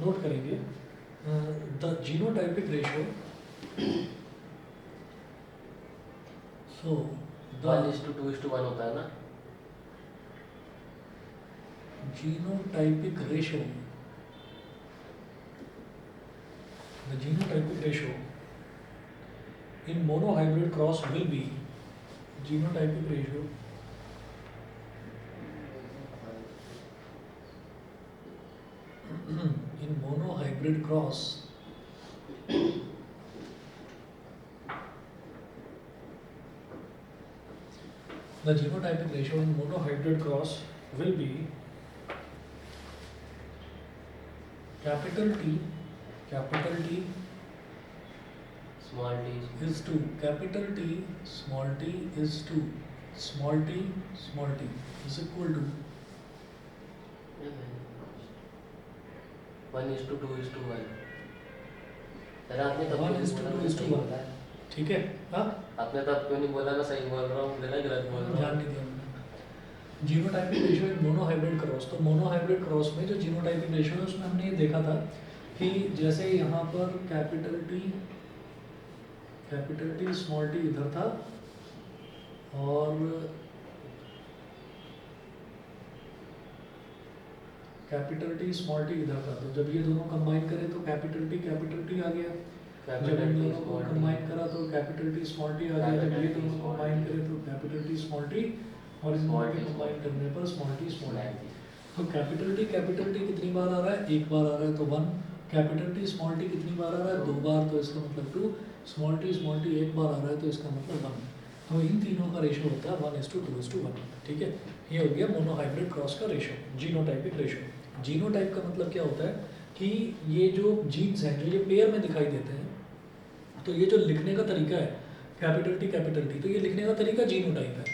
Note करेंगे the genotypic ratio, so the 1:2:1 होता है ना। genotypic ratio, the genotypic ratio in monohybrid cross will be genotypic ratio in monohybrid cross the genotypic ratio in monohybrid cross will be capital T small T is to capital T small t is to small t is equal to 1:2:1। अरे आपने तब क्यों 1 नहीं is to बोला 2 मैंने is to सही 1। बोला है? ठीक है, हाँ आपने तब क्यों नहीं बोला मैं सही बोल रहा हूँ, मेरा गलत बोल रहा ध्यान हूँ? नहीं दिया मैंने। Genotypic ratio in monohybrid cross, तो मोनोहाइब्रिड क्रॉस में जो जीनोटाइपिक रेशियो है उसमें हमने ये देखा था कि जैसे यहाँ पर कैपिटल टी स्मॉल टी इधर था और कैपिटल टी स्मॉल टी इधर था, तो जब ये दोनों कंबाइन करें तो कैपिटल टी आ गया, जब इन दोनों को कंबाइन करा तो कैपिटल टी स्मॉल टी आ गया, जब ये दोनों कंबाइन करें तो कैपिटल टी स्मॉल टी और इन दोनों को कंबाइन करने पर स्मॉल टी तो कैपिटल टी कितनी बार आ रहा है? एक बार आ रहा है तो 1। कैपिटल टी स्मॉल टी कितनी बार आ रहा है? 2 बार, तो इसका मतलब 2। स्मॉल टी एक बार आ रहा है तो इसका मतलब 1। तो इन तीनों का रेशियो होता है 1:2:1। ठीक है, ये हो गया मोनोहाइब्रिड क्रॉस का रेशियो, जीनोटाइपिक रेशियो। जीनोटाइप का मतलब क्या होता है कि ये जो जीन्स हैं जो ये पेयर में दिखाई देते हैं, तो ये जो लिखने का तरीका है कैपिटल टी, तो ये लिखने का तरीका जीनोटाइप है।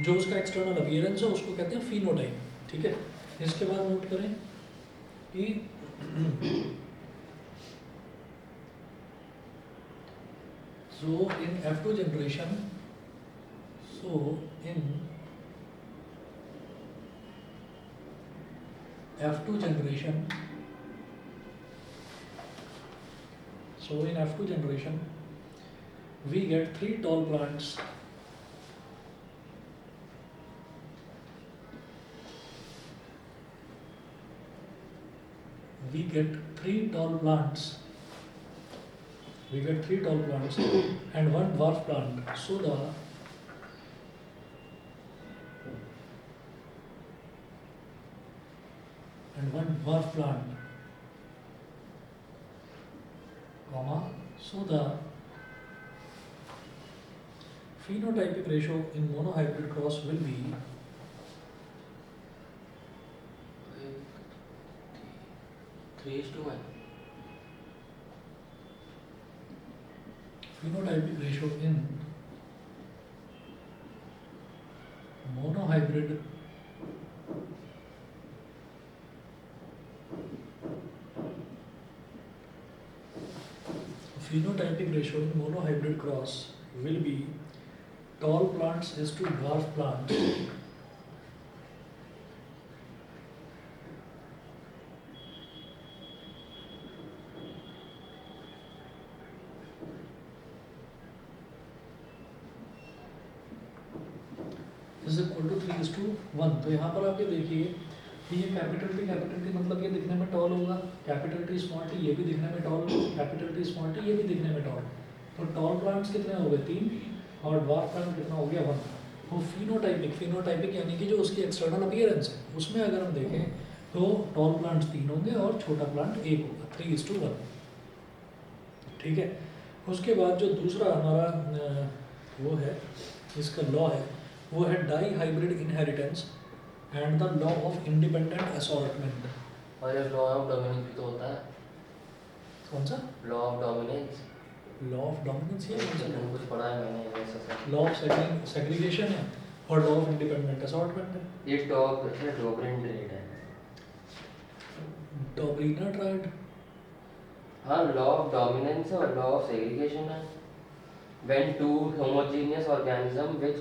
जो उसका एक्सटर्नल अपीयरेंस है उसको कहते हैं फिनोटाइप। ठीक है, इसके बाद नोट करें कि so in F2 generation, so in F2 generation, we get 3 tall plants. We get 3 tall plants and 1 dwarf plant. So the and 1 dwarf plant, comma, so the phenotypic ratio in monohybrid cross will be 3:1। phenotypic ratio in monohybrid cross will be tall plants is to dwarf plants is equal to 3:1। तो यहाँ पर आप ये देखिए कि ये capital T मतलब ये दिखने में टॉल होगा, कैपिटल टी स्मॉल टी ये भी दिखने में tall, capital T small T ये भी दिखने में टॉल। तो टॉल प्लांट्स कितने हो गए? 3, और ड्वार्फ प्लांट कितना हो गया? 1। वो फिनोटाइपिक यानी कि जो उसकी एक्सटर्नल अपीयरेंस है उसमें अगर हम देखें तो टॉल प्लांट्स 3 होंगे और छोटा प्लांट 1 होगा, 3:1। ठीक है, उसके बाद जो दूसरा हमारा वो है इसका लॉ है वो है dihybrid inheritance and the law of independent assortment. और ये लॉ ऑफ डोमिनेंस भी तो होता है। कौन सा law of dominance? Law of dominance? ये कौन सा कुछ पढ़ा है मैंने वैसा सा। लॉ ऑफ सेग्रीगेशन है और लॉ ऑफ इंडिपेंडेंट असॉर्टमेंट है। ये डॉबरिन ट्रेड है। डॉबरिनर ट्राइड? हाँ, लॉ ऑफ डोमिनेंस और लॉ ऑफ सेग्रीगेशन है। When two homogeneous organisms with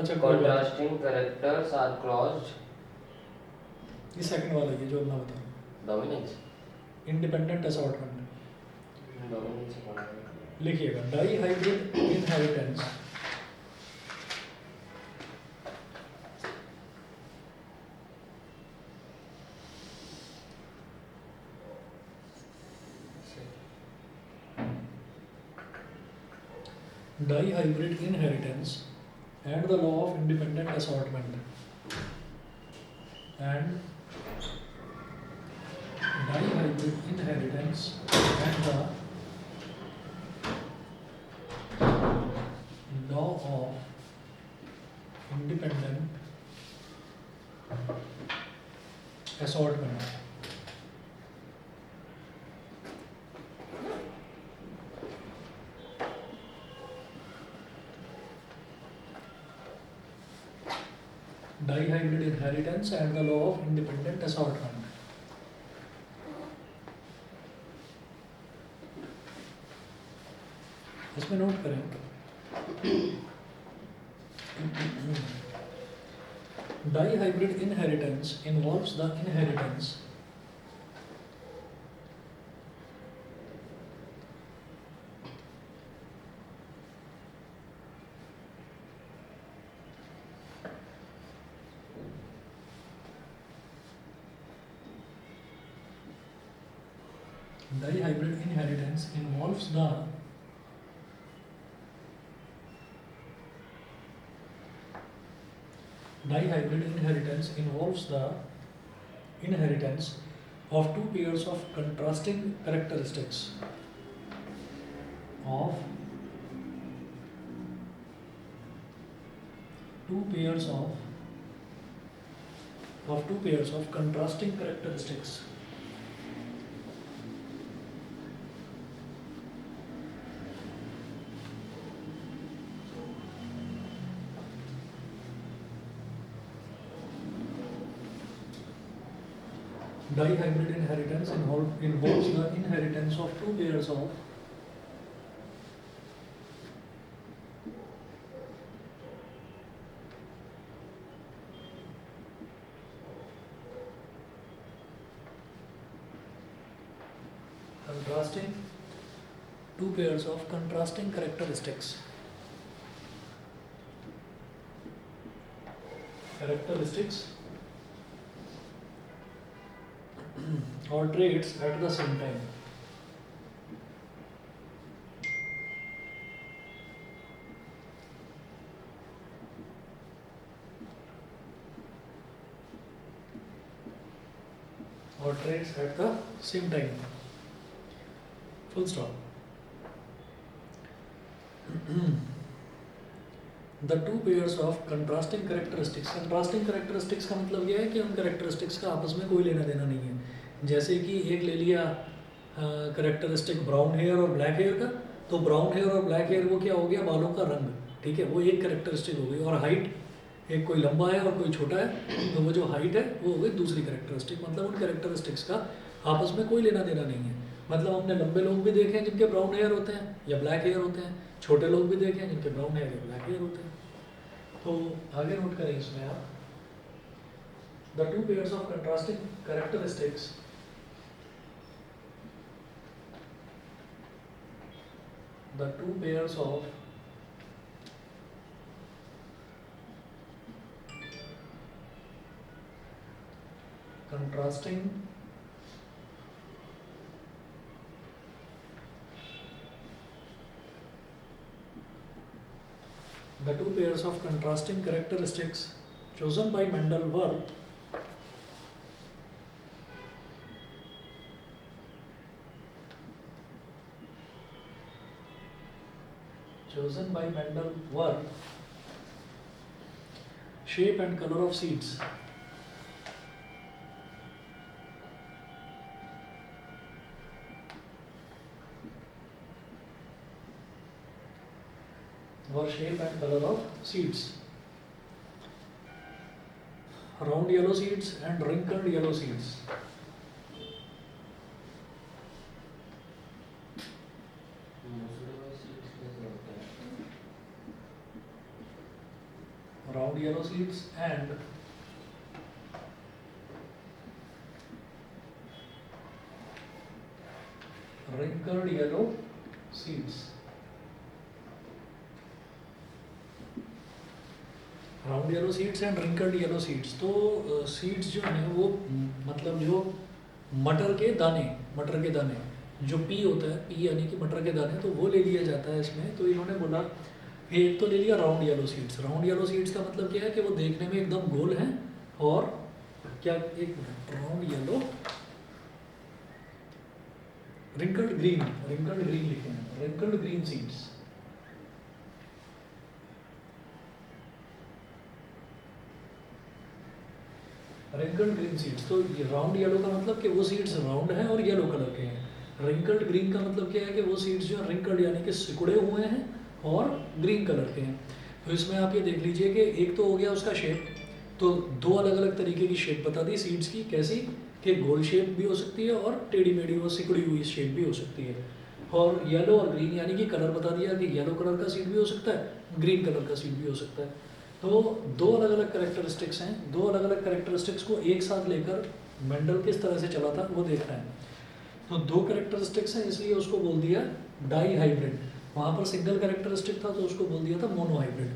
अच्छा contrasting characters are crossed, ये सेकंड वाला ये जो मैं बता रहा हूँ डोमिनेंस। इंडिपेंडेंट असॉर्टमेंट डोमिनेंस से पढ़ा है। लिखिएगा, dihybrid inheritance dihybrid inheritance and the law of independent assortment and dihybrid inheritance and the law of independent assortment. Dihybrid inheritance and the law of independent assortment. इसमें note करें, dihybrid inheritance involves the inheritance dihybrid inheritance involves the dihybrid inheritance involves the inheritance of two pairs of contrasting characteristics of two pairs of contrasting characteristics dihybrid inheritance involves the inheritance of two pairs of contrasting characteristics or traits at the same time. Or traits at the same time. Full stop. The two pairs of contrasting characteristics. Contrasting characteristics का मतलब यह है कि उन characteristics का आपस में कोई लेना देना नहीं है। जैसे कि एक ले लिया characteristic ब्राउन हेयर और ब्लैक हेयर का, तो ब्राउन हेयर और ब्लैक हेयर वो क्या हो गया, बालों का रंग, ठीक है, वो एक characteristic हो गई। और हाइट, एक कोई लंबा है और कोई छोटा है, तो वो जो हाइट है वो हो गई दूसरी characteristic। मतलब उन characteristics का आपस में कोई लेना देना नहीं है। मतलब हमने लंबे लोग भी देखे हैं जिनके ब्राउन हेयर होते हैं या ब्लैक हेयर होते हैं, छोटे लोग भी देखे हैं जिनके ब्राउन हेयर या ब्लैक हेयर होते हैं। तो आगे नोट करें इसमें आप, the two pairs of contrasting characteristics the two pairs of contrasting the two pairs of contrasting characteristics chosen by Mendel were shape and color of seeds, round yellow seeds and wrinkled yellow seeds. Round yellow seeds and wrinkled yellow seeds. Round yellow seeds and wrinkled yellow seeds. तो seeds जो हैं वो मतलब जो मटर के दाने जो पी होता है, पी यानी कि मटर के दाने, तो वो ले लिया जाता है इसमें। तो इन्होंने बोला एक तो ले लिया round yellow seeds. Round yellow seeds का मतलब क्या है कि वो देखने में एकदम गोल हैं और क्या, एक राउंड येलो wrinkled green लिखे हैं, wrinkled green seeds. wrinkled green seeds, तो ये राउंड येलो का मतलब कि वो सीड्स राउंड हैं और येलो कलर के हैं। wrinkled green का मतलब क्या है कि वो सीड्स जो wrinkled यानी कि सिकुड़े हुए हैं और ग्रीन कलर के हैं। तो इसमें आप ये देख लीजिए कि एक तो हो गया उसका शेप, तो दो अलग अलग तरीके की शेप बता दी सीड्स की, कैसी कि गोल शेप भी हो सकती है और टेढ़ी मेढ़ी और सिकुड़ी हुई शेप भी हो सकती है। और येलो और ग्रीन यानी कि कलर बता दिया कि येलो कलर का सीड भी हो सकता है, ग्रीन कलर का सीड भी हो सकता है। तो दो अलग अलग कैरेक्टरिस्टिक्स हैं, दो अलग अलग कैरेक्टरिस्टिक्स को एक साथ लेकर मेंडल किस तरह से चला था वो देख रहे हैं। तो दो कैरेक्टरिस्टिक्स हैं इसलिए उसको बोल दिया डाई हाइब्रिड। वहाँ पर सिंगल कैरेक्टरिस्टिक था तो उसको बोल दिया था मोनो हाइब्रिड।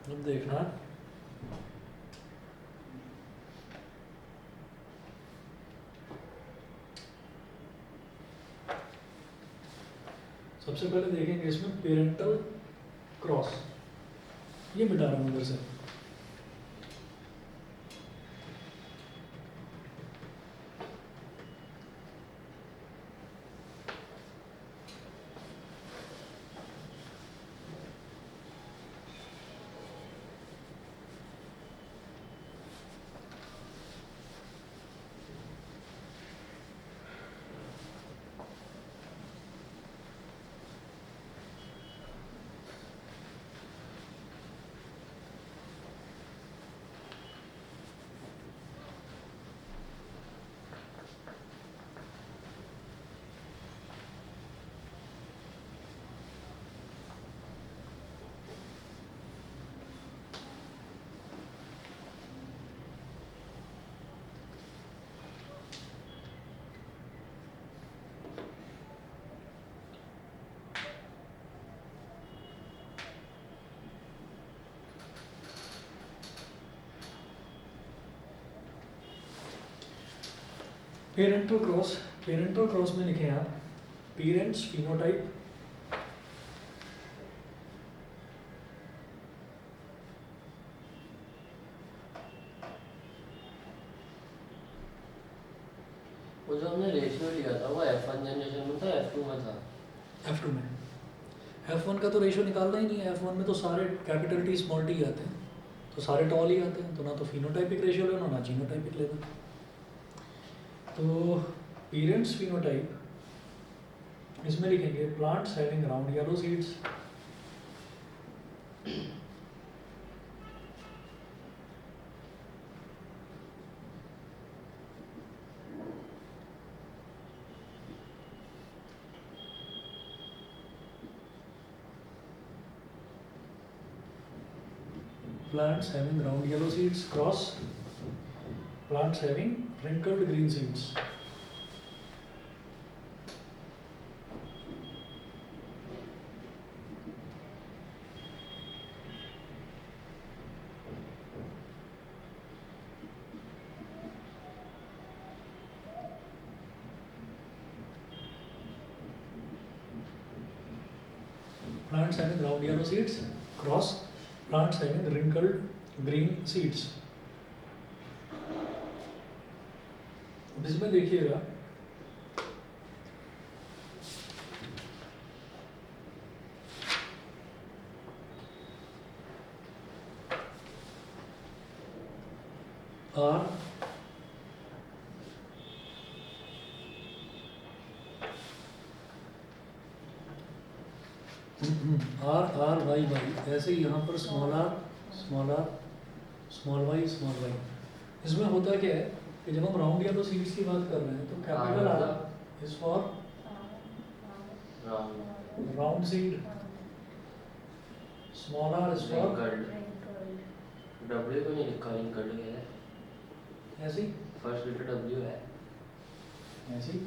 अब देखना सबसे पहले देखेंगे इसमें पेरेंटल क्रॉस, ये मिटा रहा हूँ उधर से। पेरेंटल क्रॉस में लिखे आप पेरेंट्स फिनोटाइप, वो जो हमने रेशियो लिया था वो F1 जनरेशन में था, F2 में था? F2 में। F1 का तो रेशियो निकालना ही नहीं है, F1 में तो सारे कैपिटल टी स्मॉल टी आते हैं, तो सारे टॉल ही आते हैं, तो ना तो फिनोटाइपिक रेशियो लेना ना जीनोटाइपिक लेना। तो पेरेंट्स फिनोटाइप इसमें लिखेंगे plants having round yellow seeds, plants having round yellow seeds cross plants having wrinkled green seeds. Plants having round yellow seeds cross plants having wrinkled green seeds. अब इसमें देखिएगा R R Y ऐसे ही यहाँ पर small r small y। इसमें होता क्या है कि जब हम राउंड या तो सीड्स की बात कर रहे हैं तो capital R is for round seed, small r is for W को नहीं लिखा लिंक कर लिया है, ऐसे ही फर्स्ट लेटर W है। ऐसे ही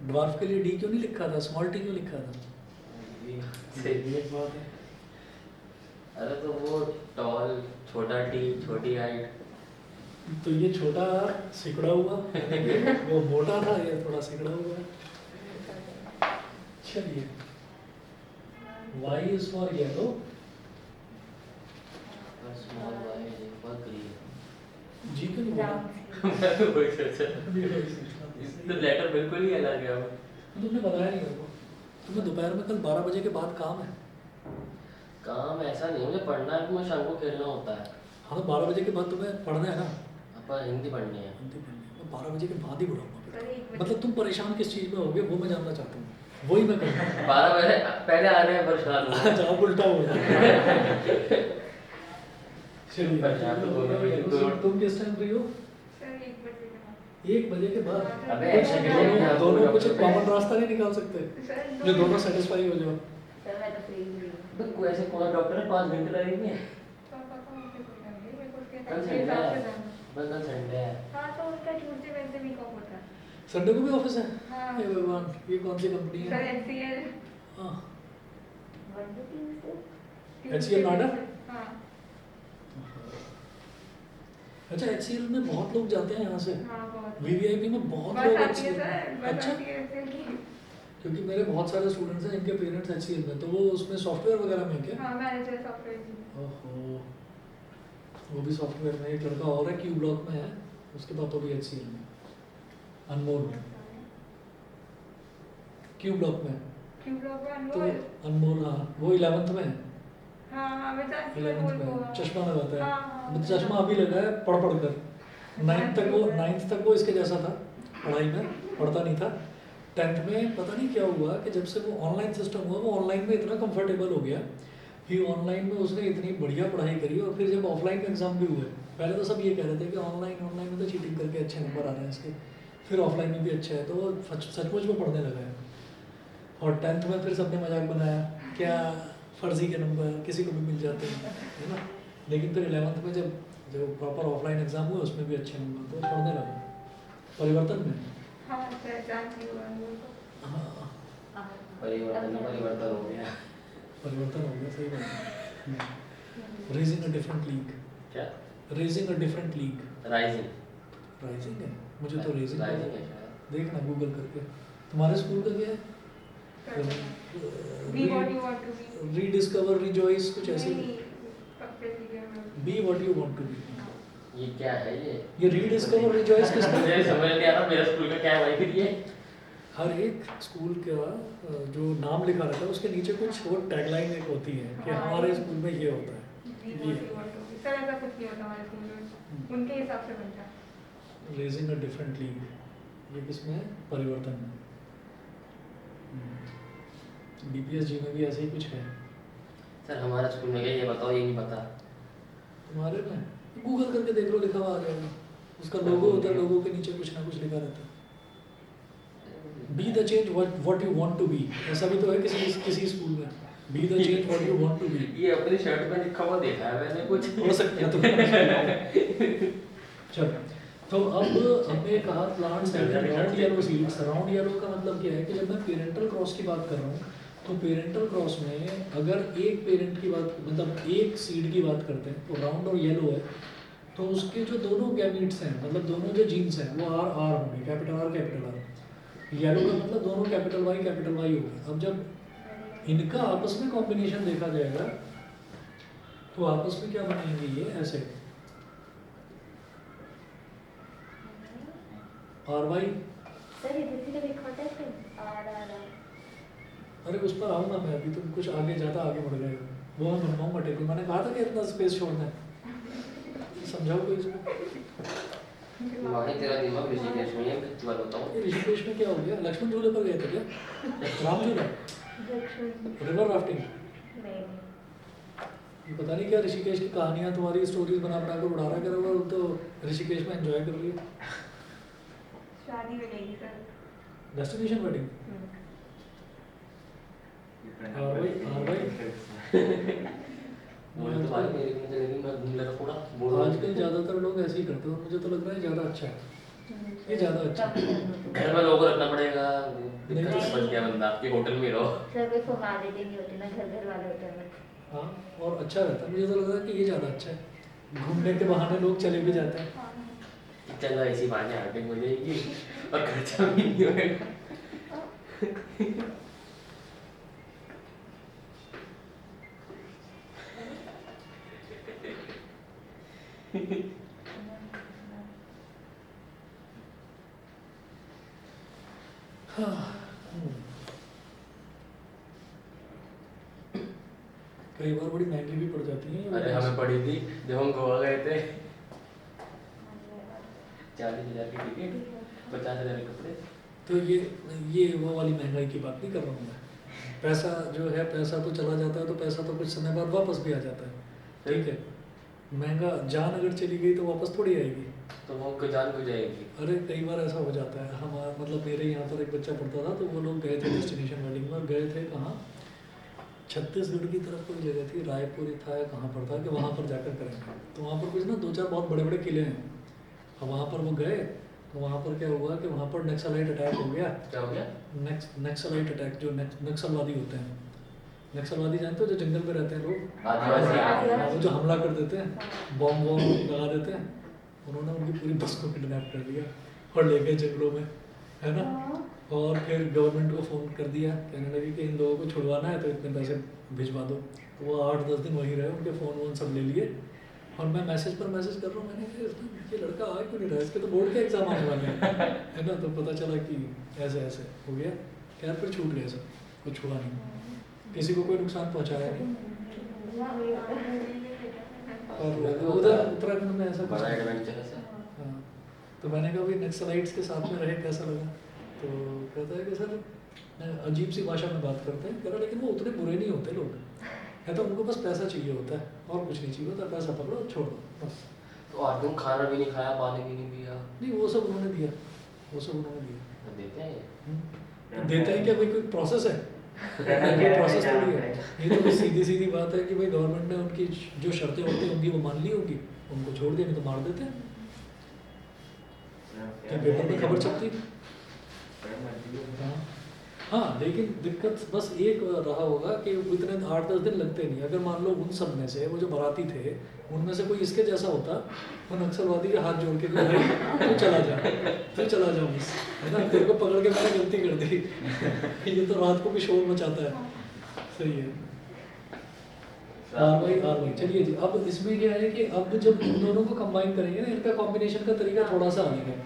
ड्वार्फ के लिए डी क्यों नहीं लिखा था, स्मॉल टी क्यों लिखा था? सही। एक बात है। अरे तो वो टॉल, छोटा टी, छोटी हाइट। तो ये छोटा सिकुड़ा हुआ, वो मोटा था, ये थोड़ा सिकुड़ा हुआ। चलिए, Y is for yellow, small Y is for green. G क्यों नहीं बोला? मैं तो वही सोचा, तो लेटर बिल्कुल ही अलग है वो। तुमने बताया नहीं मेरे को। तुम्हें दोपहर में कल 12 बजे के बाद काम है। काम ऐसा नहीं, मुझे पढ़ना है, मुझे शाम को खेलना होता है। हाँ तो 12 बजे के बाद तुम्हें पढ़ना है ना? अपन हिंदी पढ़नी है। हिंदी पढ़नी है। 12 बजे के बाद ही पढ़ाऊंगा फिर। मतलब तुम परेशान किस चीज़ में होगे वो मैं जानना चाहता हूँ, वही मैं करूँगा। 12 बजे पहले आ रहे हैं परेशान हूँ। आज आप उल्टा हो गया। चलिए, परेशान तो दोनों में से तुम किस टाइम फ्री हो? 1 बजे के बाद? अबे कुछ ऐसा कैसे दोनों- क्या दोनों बोल कुछ रहे हो? कॉमन रास्ता नहीं निकाल सकते जो दोनों सेटिस्फाई हो जाओ। तो कोई ऐसे कौन डॉक्टर है 5 घंटे लगेंगे? कल संडे है, बस कल संडे है। संडे को भी ऑफिस है? हाँ। हे भगवान, ये कौन सी कंपनी है? हाँ, HCL नोएडा? अच्छा, HCL में बहुत लोग जाते हैं यहाँ से। VVIP में बहुत लोग HCL। अच्छा, क्योंकि मेरे बहुत सारे स्टूडेंट्स हैं जिनके पेरेंट्स HCL में, तो वो उसमें सॉफ्टवेयर वगैरह में क्या? ओहो, वो भी सॉफ्टवेयर में। एक लड़का और है क्यू ब्लॉक में है, उसके पापा भी HCL में। अनमोल क्यू ब्लॉक में, तो अनमोल, हाँ वो 11th में है। 11th में चश्मा लगाता है। मतलब चश्मा अभी लगा है पढ़ पढ़ कर। 9th तक वो इसके जैसा था, पढ़ाई में पढ़ता नहीं था। 10th में पता नहीं क्या हुआ कि जब से वो ऑनलाइन सिस्टम हुआ, वो ऑनलाइन में इतना कंफर्टेबल हो गया कि ऑनलाइन में उसने इतनी बढ़िया पढ़ाई करी। और फिर जब ऑफलाइन में एग्जाम भी हुए, पहले तो सब ये कह रहे थे कि ऑनलाइन में तो चीटिंग करके अच्छे नंबर आ रहे हैं इसके, फिर ऑफलाइन में भी अच्छा है, तो वो सचमुच में पढ़ने लगा है। और 10th में फिर सबने मजाक बनाया क्या फर्जी के नंबर किसी को भी मिल जाते हैं, है ना। लेकिन फिर 11th में जब प्रॉपर ऑफलाइन एग्जाम हुए उसमें भी अच्छे नंबर, तो पढ़ने लगा। परिवर्तन में हाँ, परिवर्तन हो गया। परिवर्तन हो गया, सही बात है। Raising a different league. क्या? Raising a different league. Rising. Rising है, मुझे तो रेजिंग है शायद। देखना गूगल करके। तुम्हारे स्कूल का क्या है? रीडिस्कवर, रिजॉइस, कुछ ऐसे। Be what you want to be. ये क्या है ये रीडिस्कवर, रिजॉइस किसका? मुझे समझ नहीं आ रहा मेरा स्कूल का क्या है भाई फिर ये। हर एक स्कूल का जो नाम लिखा रहता है उसके नीचे कुछ वो टैगलाइन एक होती है कि हमारे स्कूल में ये होता है। उनके हिसाब से बनता है। रेजिंग अ डिफरेंट लीग, ये किसमें है? परिवर्तन में। DPSG में भी ऐसे ही कुछ है। सर हमारे स्कूल में क्या, ये बताओ, ये नहीं पता। तुम्हारे में गूगल करके देख लो, लिखा हुआ आ जाएगा। उसका लोगो होता है, लोगो के नीचे कुछ ना कुछ लिखा रहता है। Be the change what you want to be, ऐसा भी तो है किसी स्कूल में। Be the change what you want to be. ये अपनी शर्ट पे लिखा हुआ देखा है मैंने कुछ। हो सकता है तो। चलो, तो अब हमने कहा plants round yellow seeds. Round yellow का मतलब क्या है कि जब मैं पेरेंटल क्रॉस की बात कर रहा हूँ, तो पेरेंटल क्रॉस में अगर एक पेरेंट की बात, मतलब एक सीड की बात करते हैं, तो राउंड और येलो है, तो उसके जो दोनों गैमीट्स हैं, मतलब दोनों जो जीन्स हैं, वो आर होंगे, capital R capital R. Yellow का मतलब दोनों कैपिटल वाई हो गए। अब जब इनका आपस में कॉम्बिनेशन देखा जाएगा तो आपस में क्या बनेंगे, ये ऐसे RY। अरे उस पर आऊँगा मैं, अभी तुम कुछ आगे ज़्यादा आगे बढ़ गए हो। वो मैं बनवाऊँगा टेबल, मैंने कहा था कि इतना स्पेस छोड़ना है। समझाओ कोई इसको। वहीं तेरा दिमाग ऋषिकेश में है, मैं बताऊँ। ये ऋषिकेश में क्या हो गया? लक्ष्मण झूले पर गए थे क्या? राम झूला, रिवर राफ्टिंग, ये पता नहीं क्या ऋषिकेश की कहानियाँ तुम्हारी स्टोरीज बना बना कर उड़ा रहा कर, वो तो ऋषिकेश में एंजॉय कर रही है। शादी में गई सर। Destination wedding. और भाई बोल तो भाई मेरी भी मुझे लगी मैं घूम लेता पूरा बोल आजकल ज़्यादातर लोग ऐसे ही करते हैं, मुझे तो लग रहा है ज़्यादा अच्छा है, ये ज़्यादा अच्छा है। घर में लोगों को रखना पड़ेगा, दिक्कत से फंस गया बंदा आपकी होटल में रहो। सर कोई फॉर्मेलिटी नहीं होती ना घर वाले होटल में। हाँ, और अच्छा रहता है, मुझे तो लग रहा है कि ये ज़्यादा अच्छा है, घूमने के बहाने लोग चले भी जाते हैं। चलो इसी बहाने आउटिंग हो जाएगी और खर्चा भी नहीं होगा। हाँ, कई बार बड़ी महंगी भी पड़ जाती है ये अरे हमें पड़ी थी जब हम गोवा गए थे, 40,000 की टिकट, 50,000 के कपड़े। तो ये वो वाली महंगाई की बात नहीं कर रहा हूँ मैं। पैसा जो है, पैसा तो चला जाता है, तो पैसा तो कुछ समय बाद वापस भी आ जाता है, ठीक है। महंगा जान अगर चली गई तो वापस थोड़ी आएगी। तो वो को जान को जाएगी। अरे कई बार ऐसा हो जाता है, हम मतलब मेरे यहाँ पर एक बच्चा पढ़ता था, तो वो लोग गए थे डेस्टिनेशन वेडिंग में, गए थे कहाँ, छत्तीसगढ़ की तरफ कोई जगह थी, रायपुर था या कहाँ पर था, कि वहाँ पर जाकर करेंगे। तो वहाँ पर कुछ ना 2-4 बहुत बड़े बड़े किले हैं। अब वहाँ पर वो गए, तो वहाँ पर क्या हुआ कि वहाँ पर नक्सलाइट अटैक हो गया। क्या हो गया? नक्सलाइट अटैक, जो नक्सलवादी होते हैं, नक्सलवादी जानते हो, जो जंगल में रहते हैं लोग, आदिवासी। वो जो हमला कर देते हैं, बॉम्ब वॉम्ब लगा देते हैं, उन्होंने उनकी पूरी बस को किडनैप कर लिया और ले गए जंगलों में, है ना। और फिर गवर्नमेंट को फ़ोन कर दिया, कहने लगे कि इन लोगों को छुड़वाना है तो इतने पैसे भिजवा दो। तो वो 8-10 दिन वहीं रहे, उनके फ़ोन वोन सब ले लिए। और मैं मैसेज पर मैसेज कर रहा हूँ, मैंने कहा ये लड़का आ क्यों नहीं रहा, इसके तो बोर्ड के एग्ज़ाम आने वाले हैं, है ना। तो पता चला कि ऐसे ऐसे हो गया। खैर फिर छूट गया सब, कुछ हुआ नहीं, किसी को कोई नुकसान पहुँचाया नहीं। और उधर उत्तराखंड में ऐसा कुछ बड़ा नहीं। एडवेंचर है सर। हाँ, तो मैंने कहा भाई नक्सलाइट्स के साथ में रहे कैसा लगा, तो कहता है कि सर अजीब सी भाषा में बात करते हैं, कह रहा लेकिन वो उतने बुरे नहीं होते लोग, है तो उनको बस पैसा चाहिए होता है और कुछ नहीं चाहिए होता, पैसा पकड़ो छोड़ दो बस। तो आज तुम खाना भी नहीं खाया, पानी भी नहीं पिया। नहीं, वो सब उन्होंने दिया, वो सब उन्होंने दिया। देते हैं ये। देता है क्या, भाई कोई प्रोसेस है, ये प्रोसेस थोड़ी है। ये तो सीधी सीधी बात है कि भाई गवर्नमेंट ने उनकी जो शर्तें होती होंगी वो मान ली होगी, उनको छोड़ दिया, नहीं तो मार देते हैं। क्या पेपर में खबर छपती? हाँ हाँ, लेकिन दिक्कत बस एक रहा होगा कि इतने 8-10 दिन लगते नहीं। अगर मान लो उन सब में से वो जो बाराती थे, उनमें से कोई इसके जैसा होता, वो नक्सलवादी के हाथ जोड़ के कि भाई तू चला जा, तू चला जा बस, है ना, तेरे को पकड़ के मैंने गलती कर दी। ये तो रात को भी शोर मचाता है। सही है। आर भाई चलिए जी। अब इसमें क्या है कि अब जब इन दोनों को कंबाइन करेंगे ना, इनका कॉम्बिनेशन का तरीका थोड़ा सा अलग है।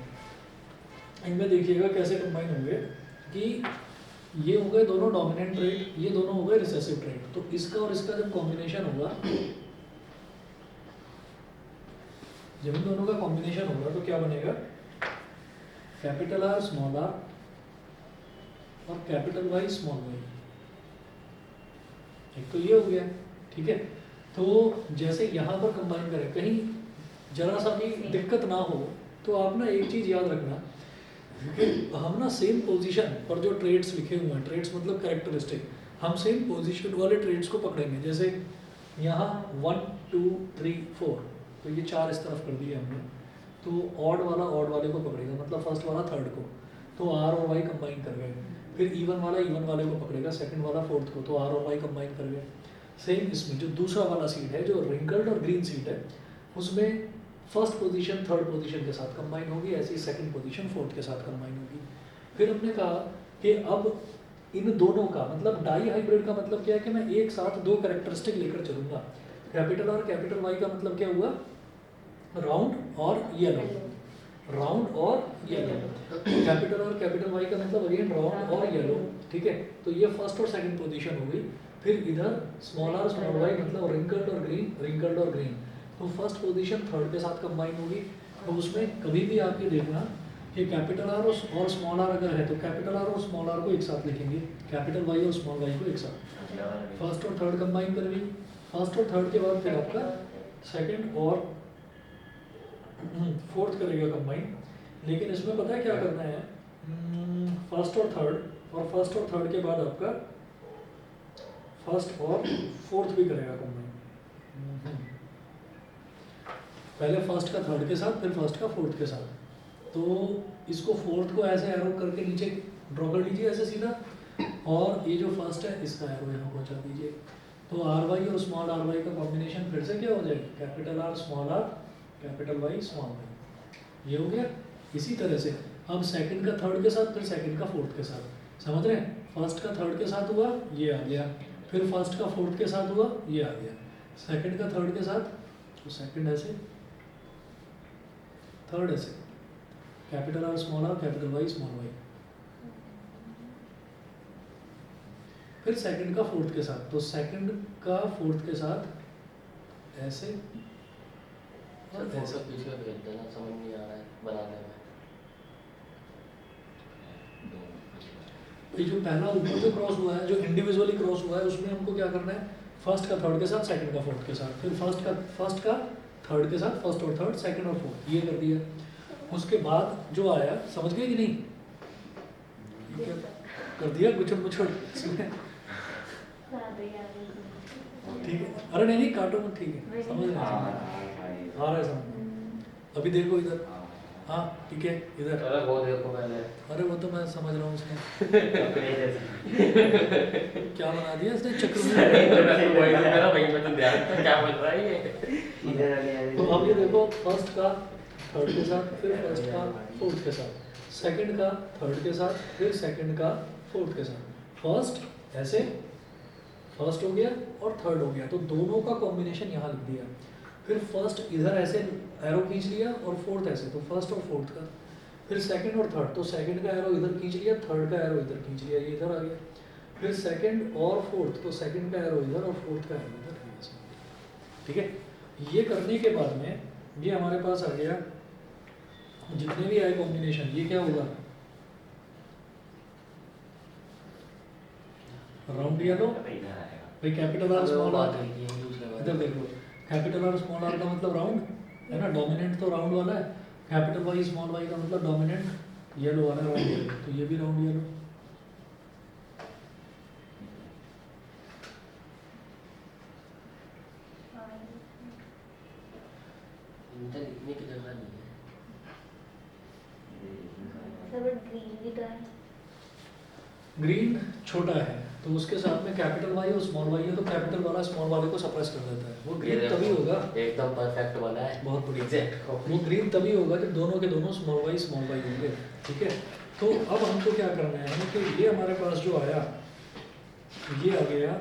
इनमें देखिएगा कैसे कंबाइन होंगे कि ये हो गए दोनों डोमिनेंट ट्रेट, ये दोनों हो गए रिसेसिव ट्रेट। तो इसका और इसका जब कॉम्बिनेशन होगा, जब इन दोनों का कॉम्बिनेशन होगा तो क्या बनेगा, कैपिटल आर स्मॉल आर और कैपिटल वाई स्मॉल वाई। एक तो ये हो गया, ठीक है। तो जैसे यहाँ पर कंबाइन करें, कहीं जरा सा भी दिक्कत ना हो, तो आप ना एक चीज़ याद रखना कि हम ना सेम पोजीशन पर जो ट्रेड्स लिखे हुए हैं, ट्रेड्स मतलब कैरेक्टरिस्टिक, हम सेम पोजीशन वाले ट्रेड्स को पकड़ेंगे। जैसे यहाँ 1 2 3 4, तो ये 4 इस तरफ कर दिए हमने, तो ऑड वाला ऑड वाले को पकड़ेगा, मतलब फर्स्ट वाला थर्ड को, तो आर और वाई कंबाइन कर गए। फिर इवन वाला इवन वाले को पकड़ेगा, सेकंड वाला फोर्थ को, तो आर और वाई कंबाइन कर गए। सेम इसमें जो दूसरा वाला सीड है, जो रिंकल्ड और ग्रीन सीड है, उसमें फर्स्ट पोजीशन थर्ड पोजीशन के साथ कंबाइन होगी, ऐसी सेकंड पोजीशन फोर्थ के साथ कंबाइन होगी। फिर हमने कहा कि अब इन दोनों का मतलब डाई हाइब्रिड का मतलब क्या है कि मैं एक साथ दो कैरेक्टरिस्टिक लेकर चलूंगा। कैपिटल और कैपिटल वाई का मतलब क्या हुआ, राउंड और येलो, राउंड और येलो। कैपिटल और कैपिटल वाई का मतलब अगेन राउंड और येलो, ठीक है। तो ये फर्स्ट और सेकंड पोजीशन हो गई। फिर इधर स्मॉल आर स्मॉल वाई मतलब रिंकल्ड और ग्रीन, रिंकल्ड और ग्रीन, तो फर्स्ट पोजीशन थर्ड के साथ कंबाइन होगी। तो उसमें कभी भी आप ये देखना कि कैपिटल आर और स्मॉल आर अगर है तो कैपिटल आर और स्मॉल आर को एक साथ लिखेंगे, कैपिटल वाई और स्मॉल वाई को एक साथ। फर्स्ट और थर्ड कंबाइन करेंगे, फर्स्ट और थर्ड के बाद फिर आपका सेकंड और फोर्थ करेगा कंबाइन। लेकिन इसमें पता है क्या करना है, फर्स्ट और थर्ड के बाद आपका फर्स्ट और फोर्थ भी करेगा कंबाइन। पहले फर्स्ट का थर्ड के साथ, फिर फर्स्ट का फोर्थ के साथ। तो इसको फोर्थ को ऐसे एरो करके नीचे ड्रॉ कर लीजिए ऐसे सीधा, और ये जो फर्स्ट है इसका एरो यहाँ पहुँचा दीजिए। तो आर वाई और स्मॉल आर वाई का कॉम्बिनेशन फिर से क्या हो जाएगा, capital R small R capital Y small Y. ये हो गया। इसी तरह से अब सेकंड का थर्ड के साथ, फिर सेकंड का फोर्थ के साथ, समझ रहे हैं? फर्स्ट का थर्ड के साथ हुआ, ये आ गया, फिर फर्स्ट का फोर्थ के साथ हुआ, ये आ गया, सेकंड का थर्ड के साथ, तो सेकंड ऐसे, थर्ड ऐसे, capital R small R capital Y small Y, फिर सेकंड का फोर्थ के साथ, तो सेकंड का फोर्थ के साथ ऐसे सर और फोटो ऐसे। खींच के भेज देना, समझ नहीं आ रहा है बनाने में। ये जो पहला ऊपर से क्रॉस हुआ है, जो इंडिविजुअली क्रॉस हुआ है, उसमें हमको क्या करना है, फर्स्ट का थर्ड के साथ, सेकंड का फोर्थ के साथ, फिर फर्स्ट का थर्ड के साथ, फर्स्ट और थर्ड, सेकंड और फोर्थ, ये कर दिया। उसके बाद जो आया, समझ गए कि नहीं? ये क्या कर दिया गुचड़ मुचड़ इसमें, हाँ भैया बिल्कुल। ठीक है? अरे नहीं नहीं काटो मत, ठीक है, समझ रहे हैं, आ रहा है समझ। अभी देखो इधर, हाँ ठीक है इधर, अरे वो देखो पहले अरे वो तो मैं समझ रहा हूँ उसने अपने जैसे क्या बना दिया इसने चक्र में। मेरा वहीं पे तो ध्यान था क्या बन रहा है ये। तो अब ये देखो, फर्स्ट का थर्ड के साथ, फिर फर्स्ट का फोर्थ के साथ, सेकंड का थर्ड के साथ, फिर सेकंड का फोर्थ के साथ, फर्स्ट ऐसे, फर्स्ट हो गया और थर्ड हो गया, तो दोनों का कॉम्बिनेशन यहाँ लिख दिया। फिर फर्स्ट इधर ऐसे एरो खींच लिया और फोर्थ ऐसे, तो फर्स्ट और फोर्थ का, फिर सेकंड और थर्ड, तो सेकंड का एरो इधर खींच लिया, थर्ड का एरो इधर खींच लिया, ये इधर आ गया, फिर सेकंड और फोर्थ, तो सेकंड का एरो इधर और फोर्थ का एरो इधर आ गया। ठीक है? ये करने के बाद में ये हमारे पास आ गया, जितने भी आए कॉम्बिनेशन, ये क्या होगा, राउंड येलो भाई, कैपिटल आर स्मॉल आर, इधर देखो, कैपिटल आर स्मॉल आर का मतलब राउंड है ना, डोमिनेंट तो राउंड वाला है, कैपिटल वाई स्मॉल वाई का मतलब डोमिनेंट येलो वाला राउंड येलो, तो ये भी राउंड येलो। इनका लिखने की जगह नहीं है। सर बट ग्रीन भी तो है। ग्रीन छोटा है, तो उसके साथ में कैपिटल वाई और स्मॉल वाई है, तो कैपिटल वाला स्मॉल वाले को सप्रेस कर देता है। वो ग्रीन तभी होगा, एकदम परफेक्ट बना है, बहुत बढ़िया, एग्जैक्ट वो ग्रीन तभी होगा जब दोनों के दोनों स्मॉल वाई होंगे। ठीक है? तो अब हमको क्या करना है कि ये हमारे पास जो आया, ये आ गया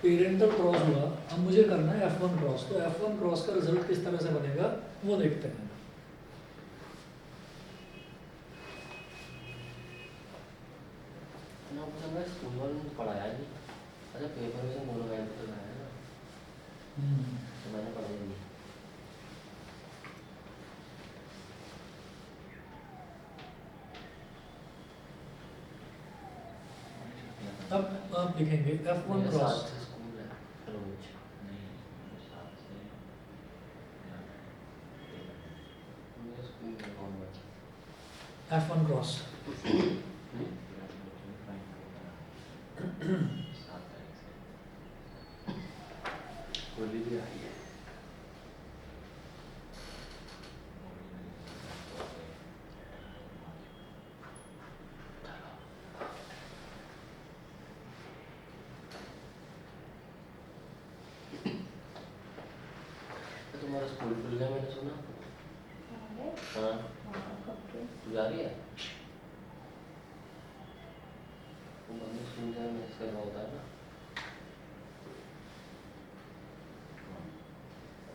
पेरेंटल क्रॉस हुआ। अब मुझे करना है F1 क्रॉस, तो F1 क्रॉस का रिजल्ट किस तरह से बनेगा वो देखते हैं। ना मुझे मैं स्कूल वालों ने पढ़ाया नहीं। अच्छा पेपर में से मोनोलाइन तो आया ना, तो मैंने पढ़ा ही नहीं। अब आप लिखेंगे F1 मेरे क्रॉस, साथ से स्कूल है रोज। मेरे स्कूल में कौन बैठा? F1 क्रॉस, होली भी आई है। तुम्हारा स्कूल खुल गया मैंने सुना। हाँ तू जा रही है? वो बंदे स्कूल जाए मिस करना होता है ना।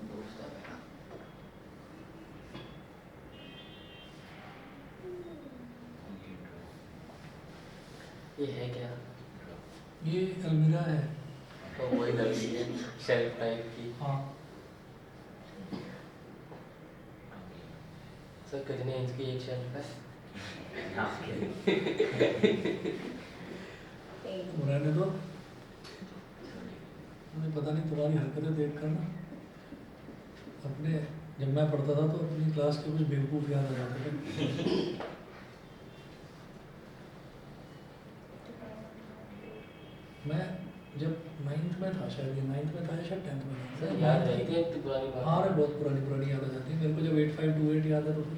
दोस्त है मेरा। ये है क्या? ये अलमीरा है। तो वही लगी है शेल्फ टाइप की। हाँ, सर कितने इंच की एक शेल्फ है? रहने दो, मुझे पता नहीं, तुम्हारी हरकतें देख कर ना अपने, जब मैं पढ़ता था तो अपनी क्लास के कुछ बेवकूफ़ याद आ जाते थे। मैं जब 9th में था शायद, ये 9th में था या शायद 10th में था। सर याद रहती है इतनी पुरानी बात? हाँ रे, बहुत पुरानी याद आ जाती है मेरे को। जब 8528 याद है तो फिर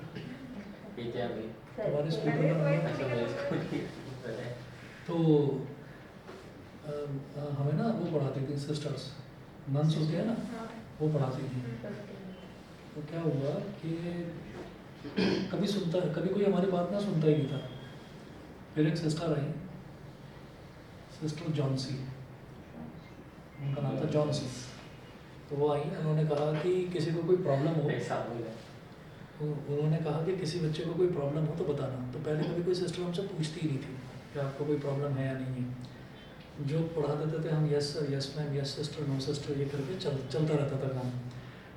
पीते हैं भाई। तुम्हारे स्कूल का नाम है? अच्छा मेरे स्कूल की पता है। तो हमें ना वो पढ़ाती थी सिस्टर्स, नन्स होती है ना, हाँ। वो पढ़ाती थी। तो क्या हुआ कि कभी कोई हमारी बात ना सुनता ही नहीं था। फिर एक सिस्टर आई, सिस्टर जॉनसी, उनका नाम था जॉनसी। तो वो आई, उन्होंने कहा कि किसी को कोई प्रॉब्लम हो, ऐसा हो गया। उन्होंने कहा कि किसी बच्चे को कोई प्रॉब्लम हो तो बताना। तो पहले कभी कोई सिस्टर हमसे पूछती ही नहीं थी कि आपको कोई प्रॉब्लम है या नहीं है। जो पढ़ा देते थे हम yes sir, yes ma'am, yes sister, no sister, ये करके चलता रहता था काम।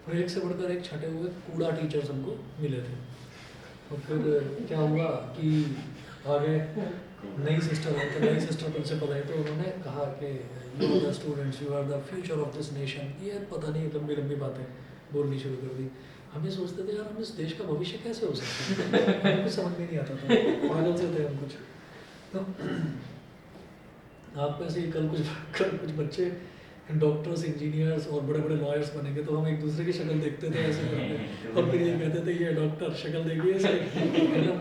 फिर एक से बढ़कर एक छठे हुए कूड़ा टीचर्स हमको मिले थे। और फिर क्या हुआ कि आगे नई सिस्टर आई, तो नई सिस्टर प्रिंसिपल आई, तो उन्होंने कहा कि you are the students, you are the future of this nation. ये पता नहीं लंबी लंबी बातें बोलनी शुरू कर दी। हम ये सोचते थे यार हम इस देश का भविष्य कैसे हो सकता है, हमें कुछ समझ में नहीं आता था, पागल से थे हम कुछ। तो आप में से कल कुछ बच्चे डॉक्टर्स, इंजीनियर्स और बड़े बड़े लॉयर्स बनेंगे, तो हम एक दूसरे की शक्ल देखते थे ऐसे करके, और फिर ये कहते थे ये डॉक्टर, शक्ल देखिए ऐसे, है ना।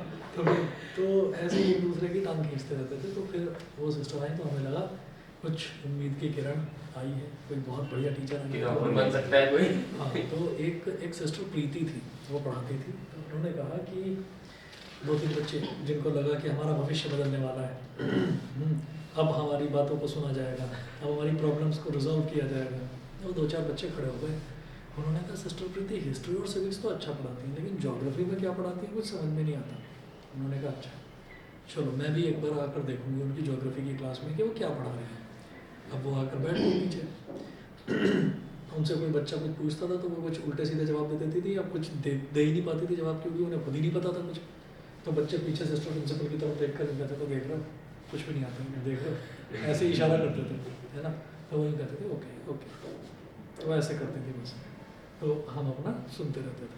तो ऐसे ही एक दूसरे की टांग खींचते रहते थे। तो फिर वो सिस्टर आई, तो हमें लगा कुछ उम्मीद की किरण आई है, कोई बहुत बढ़िया टीचर कि आई डॉक्टर है। बन सकता है कोई। हाँ, तो एक सिस्टर प्रीति थी, वो पढ़ाती थी। तो उन्होंने कहा कि 2-3 बच्चे जिनको लगा कि हमारा भविष्य बदलने वाला है, अब हमारी बातों को सुना जाएगा, अब हमारी प्रॉब्लम्स को रिजॉल्व किया जाएगा। वो 2-4 बच्चे खड़े हो गए। उन्होंने कहा सिस्टर प्रीति हिस्ट्री और सिविक्स तो अच्छा पढ़ाती है, लेकिन ज्योग्राफी में क्या पढ़ाती है कुछ समझ में नहीं आता। उन्होंने कहा अच्छा चलो मैं भी एक बार आकर देखूंगी उनकी ज्योग्राफी की क्लास में कि वो क्या पढ़ा रही है। अब वो आकर बैठ गई नीचे। उनसे कोई बच्चा कुछ पूछता था तो वो कुछ उल्टे सीधे जवाब दे देती थी, अब कुछ दे ही नहीं पाती थी जवाब, क्योंकि उन्हें खुद ही नहीं पता था कुछ। तो बच्चे पीछे सिस्टर प्रिंसिपल की तरफ देख कर कहते थे देख रहे हो कुछ भी नहीं आता, देख रहे हो, ऐसे ही इशारा करते थे, है ना। तो वही कहते थे ओके ओके, तो ऐसे करते थे बस। तो हम अपना सुनते रहते थे।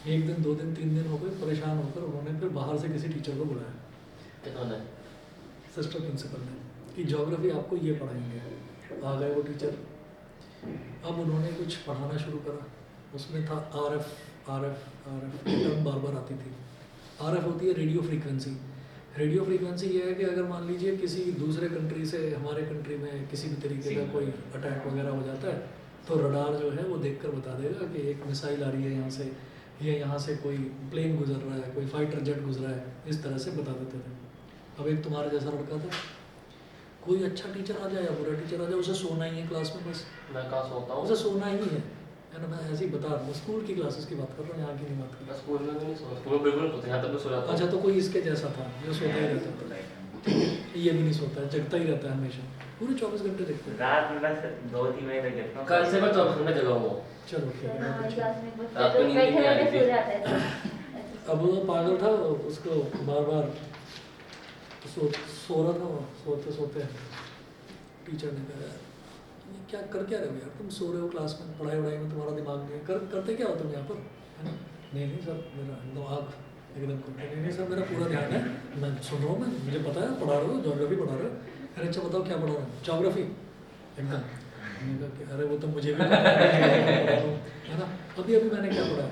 1 दिन 2 दिन 3 दिन हो गए, परेशान होकर उन्होंने फिर बाहर से किसी टीचर को बुलाया, किन्होंने? सिस्टर प्रिंसिपल ने, कि ज्योग्राफी आपको ये पढ़ाएंगे। आ गए वो टीचर। अब उन्होंने कुछ पढ़ाना शुरू करा। उसमें था RF टर्म बार बार आती थी। RF होती है रेडियो फ्रीक्वेंसी। रेडियो फ्रीक्वेंसी ये है कि अगर मान लीजिए किसी दूसरे कंट्री से हमारे कंट्री में किसी भी तरीके का कोई अटैक वगैरह हो जाता है, तो रडार जो है वो देखकर बता देगा कि एक मिसाइल आ रही है यहाँ से, या यहाँ से कोई प्लेन गुजर रहा है, कोई फाइटर जेट गुजरा है, इस तरह से बता देते थे। अब एक तुम्हारा जैसा लड़का था, कोई अच्छा टीचर आ जाए या बुरा टीचर आ जाए, उसे सोना ही है क्लास में बस। मैं कहाँ सोता हूँ? उसे सोना ही है ना। मैं ऐसे ही बता रहा हूँ, स्कूल की क्लासेस की बात कर रहा हूँ, यहाँ की नहीं बात कर मैं स्कूल में भी नहीं सोता, स्कूल में बिल्कुल नहीं सोता, यहाँ तक मैं सो जाता रहा। हूँ। अच्छा, तो कोई इसके जैसा था जो सोता ही रहता था, ये भी नहीं सोता है, जगता ही रहता है हमेशा, पूरे 24 घंटे जगता है। रात में बस 2-3 बजे तक जगता हूँ। कल से मैं 24 घंटे जगा हुआ हूँ। चलो ठीक है, बहुत अच्छा। क्लास में बच्चे आपको तो नींद बैठे नहीं आ रही बैठे थी? सो जाता है। अब वो पागल था, उसको बार बार सो रहा था वो, सोते सोते टीचर ने कहा यार ये क्या रहे हो यार, तुम सो रहे हो क्लास में, पढ़ाई वढ़ाई में तुम्हारा दिमाग नहीं है, करते क्या हो तुम यहाँ पर, है ना। नहीं सर, मेरा दिमाग एकदम खुलता है। नहीं सर, मेरा पूरा ध्यान है, मैं सुन रहा हूँ, मैं मुझे पता है पढ़ा रहे हो, ज्योग्राफी पढ़ा रहे हो। अरे अच्छा बताओ क्या पढ़ा रहे हो? ज्योग्राफी एकदम। मैंने कहा कि अरे वो तो मुझे भी पता है ना। अभी मैंने क्या पढ़ा?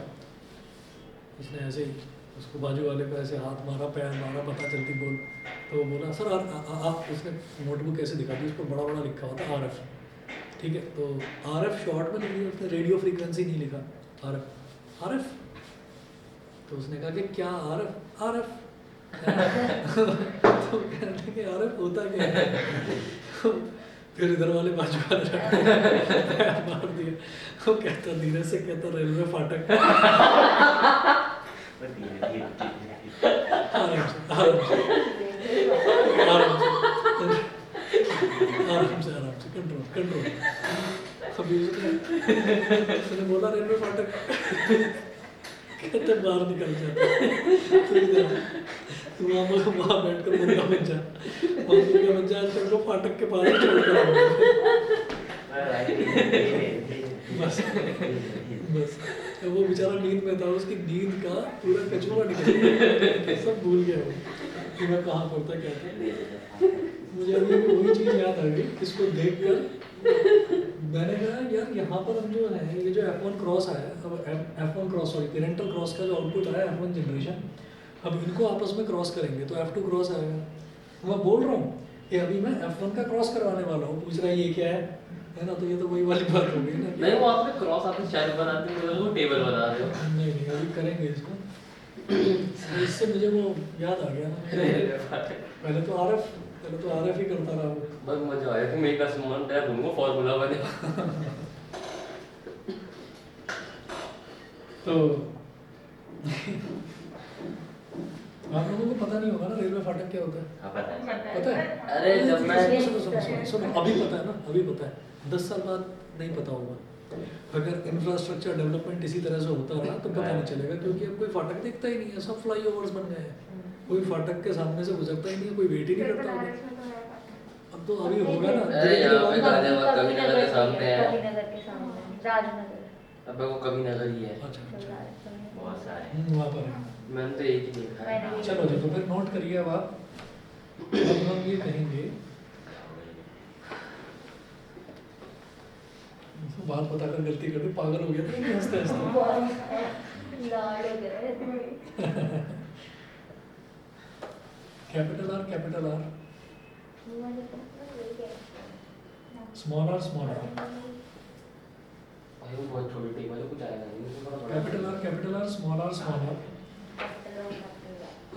उसने ऐसे ही उसको बाजू वाले को ऐसे हाथ मारा, पैर मारा, पता चलती बोल। तो वो बोला सर आप, उसने नोटबुक ऐसे दिखा दी, उस पर बड़ा बड़ा लिखा हुआ था RF, ठीक है। तो RF शॉर्ट में लिख दिया उसने, रेडियो फ्रीक्वेंसी नहीं लिखा, RF। तो उसने कहा कि क्या RF तो कहने लगे RF होता क्या है? फिर इधर वाले बाजू वाले मार दिया। वो कहता धीरे से कहता रेलवे फाटक। आराम से कंट्रोल। अभी उसने बोला रेलवे फाटक, कहते बाहर निकल जाते। वहाँ बैठकर मुर्गा बन जा, तुमको फाटक के पास छोड़ कर बस। वो बेचारा नींद में था, उसकी नींद का पूरा कचरा निकल गया, सब भूल गया वो कि मैं कहाँ पढ़ता क्या था। मुझे अभी वही चीज़ चीज याद आ गई, इसको देखकर मैंने कहा यार यहाँ पर हम जो है ये जो F1 क्रॉस आया, अब F1 cross sorry parental cross का जो आउटपुट आया F1 जनरेशन, अब इनको आपस में क्रॉस करेंगे तो F2 क्रॉस आएगा। मैं बोल रहा हूँ कि अभी मैं F1 का क्रॉस करवाने वाला हूँ, पूछ रहा है ये क्या है ना, तो ये तो वही वाली बात हो गई ना। नहीं वो आपने क्रॉस आपने चैनल बनाते हो वो टेबल बना रहे हो। नहीं नहीं अभी करेंगे इसको। तो इससे मुझे वो याद आ गया ना, पहले तो RF ही करता रहा वो। बहुत मजा आया कि मेरे का सुमन टाइप उनको फॉर्मूला बने। तो आप लोगों को पता नहीं होगा ना रेलवे फाटक क्या होता है? हाँ पता है। पता है? अरे जब मैं सुनो अभी पता है ना, अभी पता है, 10 साल बाद नहीं पता होगा। अगर इंफ्रास्ट्रक्चर डेवलपमेंट इसी तरह से होता रहा तो पता नहीं चलेगा, क्योंकि अब कोई फाटक दिखता ही नहीं है, सब फ्लाईओवर्स बन गए हैं, कोई फाटक के सामने से गुजरता ही नहीं है, कोई वेट ही नहीं करता होगा। बनारस में तो है फाटक। अब तो अभी होगा ना। अरे यहाँ पे गाजियाबाद कविनगर के सामने है। कविनगर के सामने राजनगर। अब वो कविनगर ही है। अच्छा बहुत सारे। वहाँ पर है। मैंने तो एक ही देखा है। चलो जी, तो फिर नोट करिए अब आप। अब हम ये कहेंगे, बात बताकर गलती कर दी, पागल हो गया था हंसते हंसते। लाड हो गए। कैपिटल R स्मॉल r भाई वो बहुत छोटी टेबल है, कुछ आएगा नहीं उसमें बड़ा बड़ा। Capital R small r।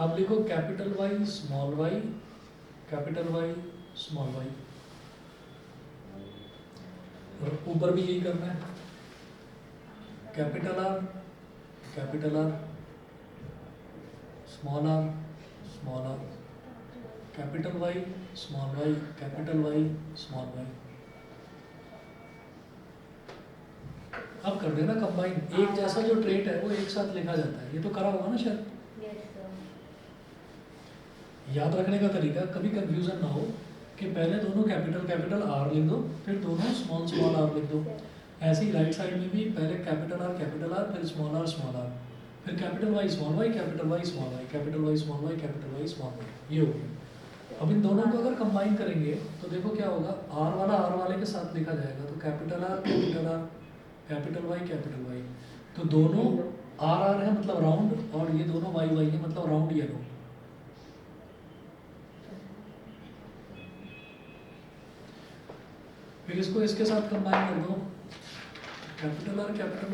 अब लिखो capital Y small y, capital Y small y। और ऊपर भी यही करना है, capital R small r, capital Y small y, capital Y small y। अब कर देना कंबाइन, एक जैसा जो ट्रेट है वो एक साथ लिखा जाता है, ये तो करा होगा ना शायद। याद रखने का तरीका, कभी कंफ्यूजन ना हो कि पहले दोनों कैपिटल R लिख दो, फिर दोनों स्मॉल r लिख दो। ऐसे ही राइट साइड में भी पहले कैपिटल R फिर स्मॉल r, फिर capital Y small y, capital Y small y, capital Y small y, capital Y small y, ये हो गया। अब इन दोनों को अगर कंबाइन करेंगे तो देखो क्या होगा, R वाला R वाले के साथ लिखा जाएगा, तो कैपिटल R, कैपिटल Y। तो दोनों R है मतलब राउंड, और ये दोनों Y है मतलब राउंड येलो। फिर इसको इसके साथ कंबाइन कर दो, capital R, capital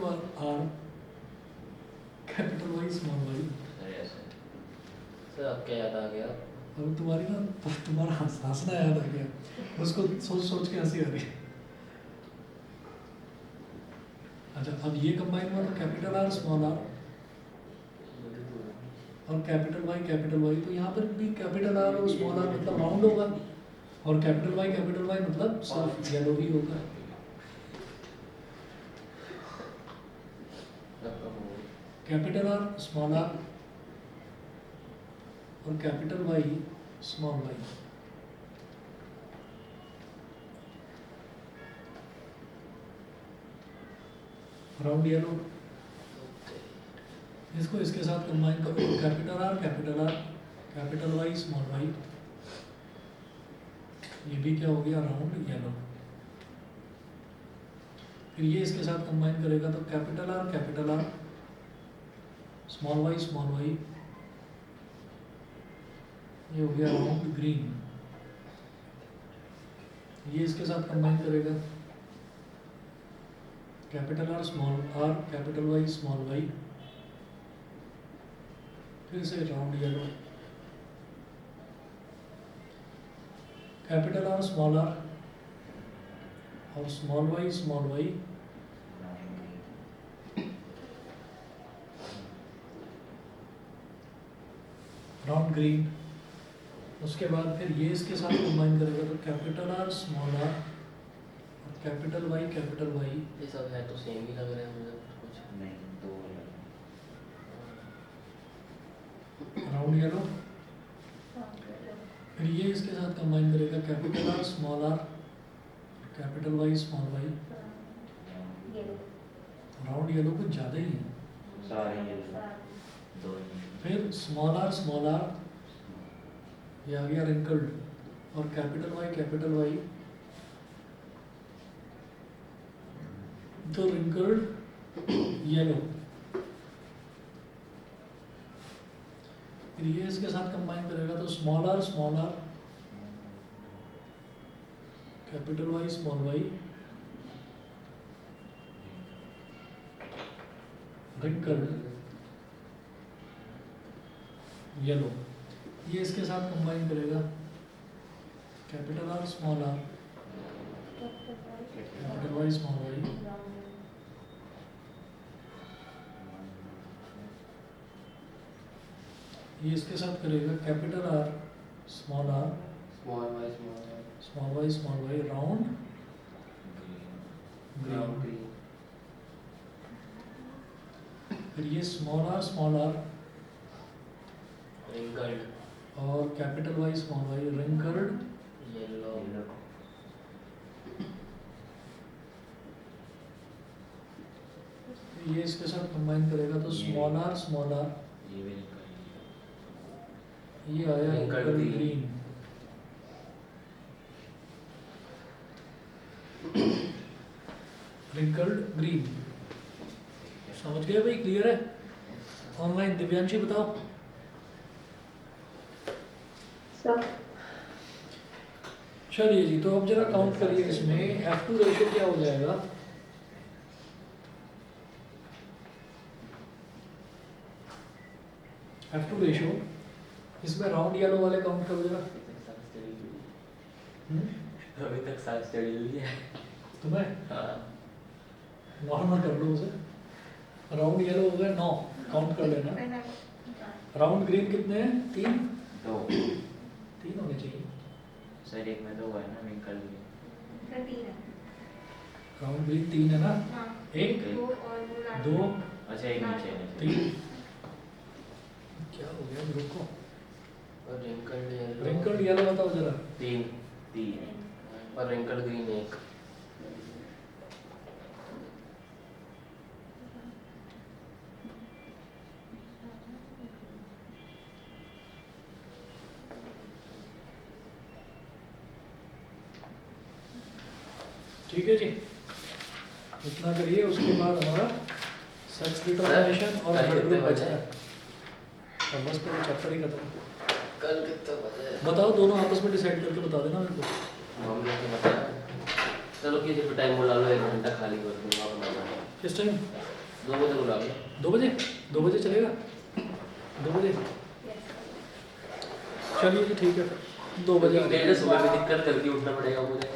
Y small y। Sir अब क्या याद आ गया? अब तुम्हारा हंसना याद आ गया, उसको सोच के हंसी आ रही है। अच्छा अब ये कंबाइन हुआ तो कैपिटल R स्मॉल r और कैपिटल Y, तो यहाँ पर भी कैपिटल R और स्मॉल r मतलब राउंड होगा, और कैपिटल Y मतलब सिर्फ येलो ही होगा। कैपिटल R स्मॉल r और capital Y small y। Round yellow, इसको इसके साथ कंबाइन करो, capital R, capital Y small y। ये भी क्या हो गया, राउंड येलो। फिर ये इसके साथ कंबाइन करेगा तो कैपिटल R, स्मॉल y, ये हो गया राउंड ग्रीन। ये इसके साथ कंबाइन करेगा, capital R, capital Y, small y, फिर से round yellow. Capital R, small r और स्मॉल y, राउंड ग्रीन। उसके बाद फिर ये इसके साथ कंबाइन करेगा तो कैपिटल R, स्मॉल r और कैपिटल Y, ये सब है तो सेम ही लग रहे हैं मुझे कुछ। नहीं दो राउंड येलो। फिर ये इसके साथ कंबाइन करेगा capital R, small r, capital Y, small y, round yellow कुछ ज़्यादा ही है। सारे ये दो। फिर स्मॉल r, ये आ गया रिंकल्ड, और capital Y the wrinkled yellow. फिर ये इसके साथ कंबाइन करेगा तो small R capital Y small Y wrinkled yellow. ये इसके साथ कंबाइन करेगा capital R capital Y small Y ये इसके साथ करेगा capital R small Y small Y round green फिर ये स्मॉल आर रिंकल्ड और capital Y small Y wrinkled yellow ये इसके साथ कंबाइन करेगा तो स्मॉल आर ये भी निकल ये आया Wrinkled wrinkled green। Green. Wrinkled green समझ गए भाई? क्लियर है? ऑनलाइन दिव्यांशी बताओ। सर चलिए जी, तो अब जरा काउंट करिए इसमें F2 रेशियो क्या हो जाएगा? F2 रेशियो इसमें राउंड येलो वाले काउंट करो जरा। अभी तक सात स्टडी हुई है। तुम्हें हाँ नॉर्मल कर लो उसे। राउंड येलो हो गए 9, काउंट कर लेना। मैंने राउंड ग्रीन कितने हैं? 3 दो 3 होने चाहिए। सर एक में दो है ना विंकल भी। सर 3 है। राउंड ग्रीन 3 है ना? हाँ 1 2 और वो लास्ट 2 अच्छा एक नीचे है। 3 क्या हो गया ग्रुप को? और रिंकल्ड येलो रिंकल्ड येलो बताओ जरा। तीन तीन और रिंकल्ड ग्रीन एक। ठीक है जी, इतना करिए। उसके बाद हमारा सेक्स डिटरमिनेशन और कल ब्लड कितने ग्रुप बजे? बचता है। और बस पूरा चैप्टर ही खत्म। कल कितने बजे? बताओ, दोनों आपस में डिसाइड करके बता देना मेरे को। हमने तो बताया। चलो किसी भी टाइम बुला लो, 1 घंटा खाली कर दूंगा अपना। किस टाइम? 2 बजे बुला लो। 2 बजे चलेगा? 2 बजे चलिए जी, ठीक है। 2 बजे क्योंकि मेरे सुबह भी दिक्कत, जल्दी उठना पड़ेगा मुझे।